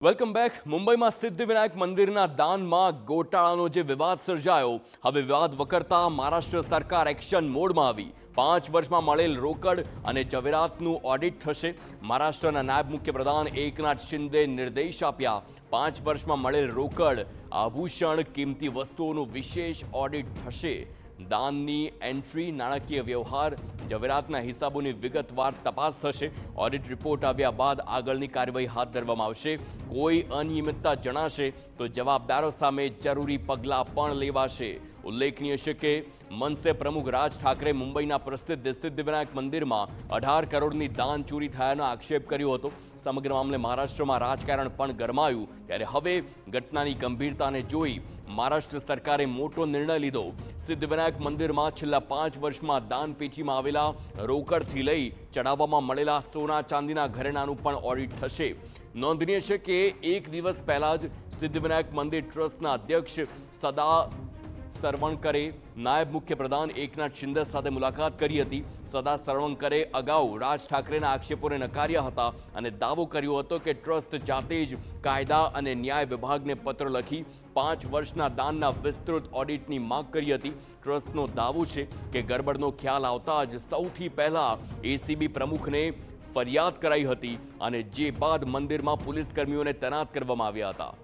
Welcome back. મુંબઈમાં સિદ્ધિવિનાયક મંદિરના દાનમાં ગોટાળાનો જે વિવાદ સર્જાયો, હવે વિવાદ વકરતા મહારાષ્ટ્ર સરકાર એક્શન મોડમાં આવી. 5 વર્ષમાં મળેલ રોકડ અને જવેરાતનું ઓડિટ થશે. મહારાષ્ટ્રના નાયબ મુખ્યપ્રધાન એકનાથ શિંદે નિર્દેશ આપ્યા. 5 વર્ષમાં મળેલ રોકડ, આભૂષણ, કિંમતી વસ્તુઓનું વિશેષ ઓડિટ થશે. દાનની એન્ટ્રી, નાણાકીય વ્યવહાર, જવેરાતના હિસાબોની વિગતવાર તપાસ થશે. ઓડિટ રિપોર્ટ આવ્યા બાદ આગળની કાર્યવાહી હાથ ધરવામાં આવશે. કોઈ અનિયમિતતા જણાશે તો જવાબદારો સામે જરૂરી પગલાં પણ લેવાશે. ઉલ્લેખનીય છે કે મનસે પ્રમુખ રાજ ઠાકરે મુંબઈના પ્રસિદ્ધ સિદ્ધિવિનાયક મંદિરમાં 18 કરોડની દાન ચોરી થયાનો આક્ષેપ કર્યો હતો. સમગ્ર મામલે મહારાષ્ટ્રમાં રાજકારણ પણ ગરમાયું. ત્યારે હવે ઘટનાની ગંભીરતાને જોઈ મહારાષ્ટ્ર સરકારે મોટો નિર્ણય લીધો. સિદ્ધિવિનાયક મંદિરમાં છેલ્લા 5 વર્ષમાં દાનપેચીમાં આવેલા રોકડથી લઈ ચડાવવામાં મળેલા સોના ચાંદીના ઘરેણાનું પણ ઓડિટ થશે. નોંધનીય છે કે એક દિવસ પહેલા જ સિદ્ધિવિનાયક મંદિર ટ્રસ્ટના અધ્યક્ષ સદા સરવણકરે નાયબ મુખ્યપ્રધાન એકનાથ શિંદે સાથે મુલાકાત કરી હતી. સદા સરવણકરે અગાઉ રાજ ઠાકરેના આક્ષેપોને નકાર્યા હતા અને દાવો કર્યો હતો કે ટ્રસ્ટ જાતે જ કાયદા અને ન્યાય વિભાગને પત્ર લખી 5 વર્ષના દાનના વિસ્તૃત ઓડિટની માંગ કરી હતી. ટ્રસ્ટનો દાવો છે કે ગરબડનો ખ્યાલ આવતા જ સૌથી પહેલા એસીબી પ્રમુખને ફરિયાદ કરાઈ હતી અને જે બાદ મંદિરમાં પોલીસ કર્મીઓને તૈનાત કરવામાં આવ્યા હતા.